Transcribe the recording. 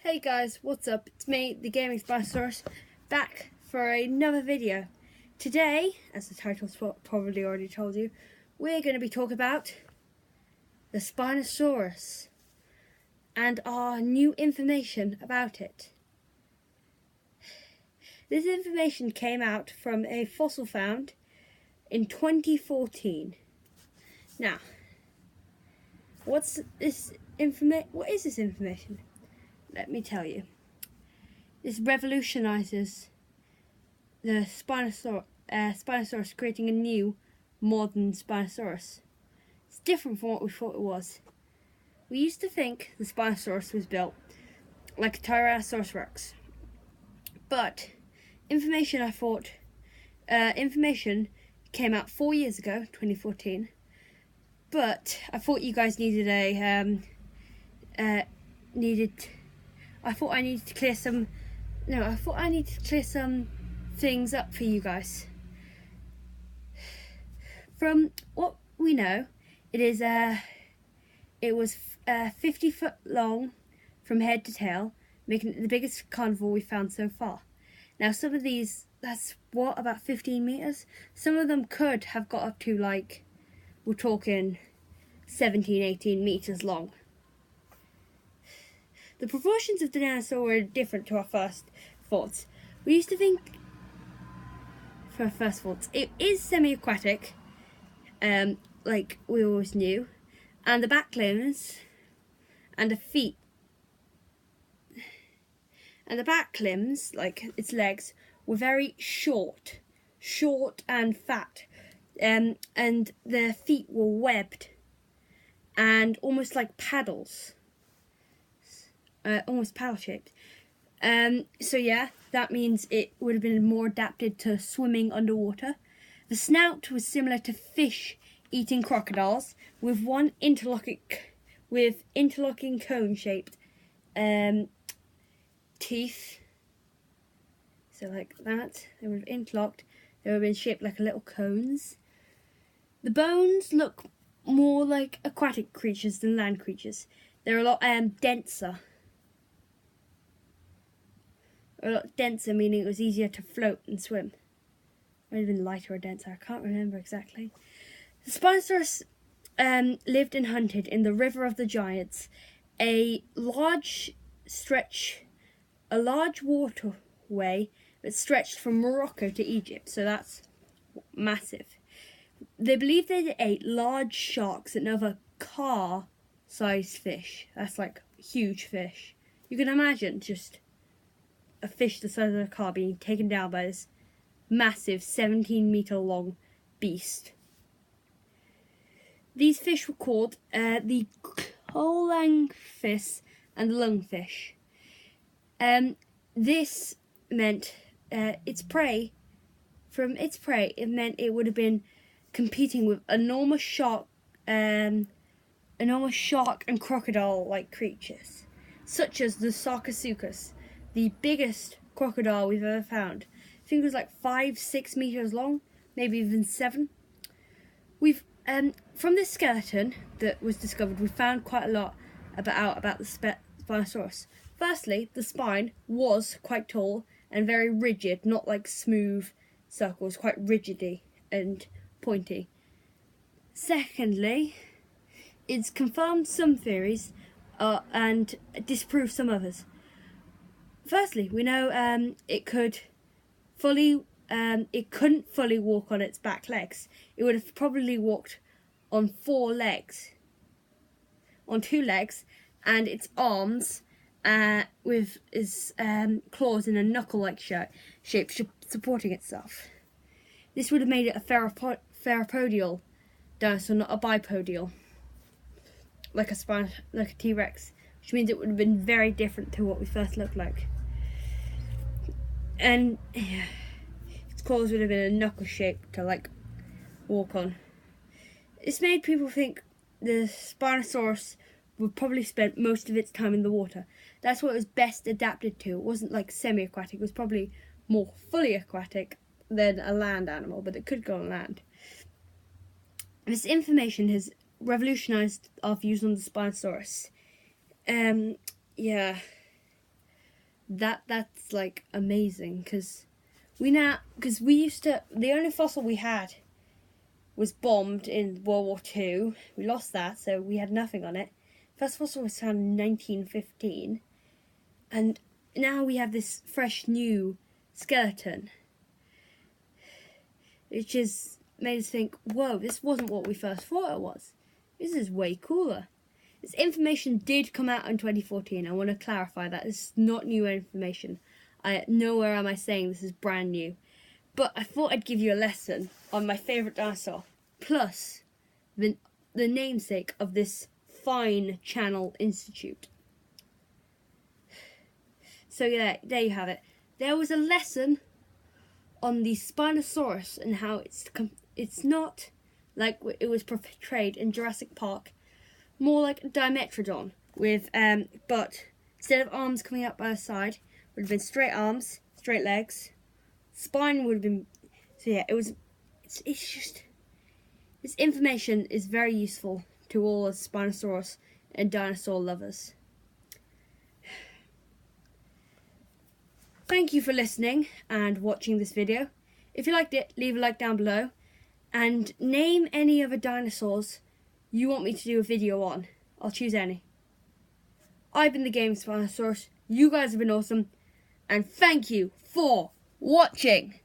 Hey guys, what's up? It's me, the Gaming Spinosaurus, back for another video. Today, as the title's probably already told you, we're going to be talking about the Spinosaurus and our new information about it. This information came out from a fossil found in 2014. Now, what is this information? Let me tell you. This revolutionises the Spinosaurus, creating a new, modern Spinosaurus. It's different from what we thought it was. We used to think the Spinosaurus was built like a Tyrannosaurus Rex, but information came out 4 years ago, 2014. But I thought you guys needed I thought I needed to clear some things up for you guys. From what we know, it was 50 foot long from head to tail, making it the biggest carnivore we've found so far. Now some of these, that's about 15 meters? Some of them could have got up to, like, we're talking 17, 18 meters long. The proportions of the dinosaur were different to our first thoughts. We used to think, for our first thoughts, it is semi-aquatic, like we always knew, and the back limbs and the feet, and the back limbs, like its legs, were very short and fat, and the feet were webbed and almost like paddles. Almost paddle-shaped. So yeah, that means it would have been more adapted to swimming underwater. The snout was similar to fish-eating crocodiles, with interlocking cone-shaped teeth. So like that, they would have interlocked. They would have been shaped like little cones. The bones look more like aquatic creatures than land creatures. They're a lot denser. A lot denser, meaning it was easier to float and swim. Might have been lighter or denser, I can't remember exactly. The Spinosaurus lived and hunted in the River of the Giants, a large waterway that stretched from Morocco to Egypt, so that's massive. They believe they ate large sharks and other car-sized fish. That's like huge fish. You can imagine just a fish the size of a car being taken down by this massive 17-meter long beast. These fish were called the colangfish and lungfish. This meant its prey. From its prey, it meant it would have been competing with enormous shark and crocodile-like creatures, such as the Sarcosuchus, the biggest crocodile we've ever found. I think it was like 5-6 meters long, maybe even 7. We've from this skeleton that was discovered, we found quite a lot about the Spinosaurus. Firstly, the spine was quite tall and very rigid, not like smooth circles, quite rigidy and pointy. Secondly, it's confirmed some theories and disproved some others. Firstly, we know it couldn't fully walk on its back legs. It would have probably walked on 2 legs, and its arms with its claws in a knuckle-like shape supporting itself. This would have made it a theropodial dinosaur, not a bipodial, like a T-Rex, which means it would have been very different to what we first looked like. And yeah, its claws would have been a knuckle shape to like walk on. This made people think the Spinosaurus would probably spend most of its time in the water. That's what it was best adapted to. It wasn't like semi-aquatic, it was probably more fully aquatic than a land animal, but it could go on land. This information has revolutionised our views on the Spinosaurus. Yeah. That's like amazing, because we used to, the only fossil we had was bombed in World War II. We lost that, so we had nothing on it. First fossil was found in 1915, and now we have this fresh new skeleton, which has made us think, whoa, this wasn't what we first thought it was. This is way cooler. This information did come out in 2014. I want to clarify that. This is not new information. Nowhere am I saying this is brand new. But I thought I'd give you a lesson on my favourite dinosaur, plus the namesake of this fine channel institute. So yeah, there you have it. There was a lesson on the Spinosaurus and how it's not like it was portrayed in Jurassic Park, more like a Dimetrodon with but instead of arms coming out by the side, would have been straight arms, straight legs. Spine would have been, so yeah, it's just, this information is very useful to all us Spinosaurus and dinosaur lovers. Thank you for listening and watching this video. If you liked it, leave a like down below and name any other dinosaurs you want me to do a video on. I'll choose any. I've been the Game Spinosaurus. You guys have been awesome, and thank you for watching.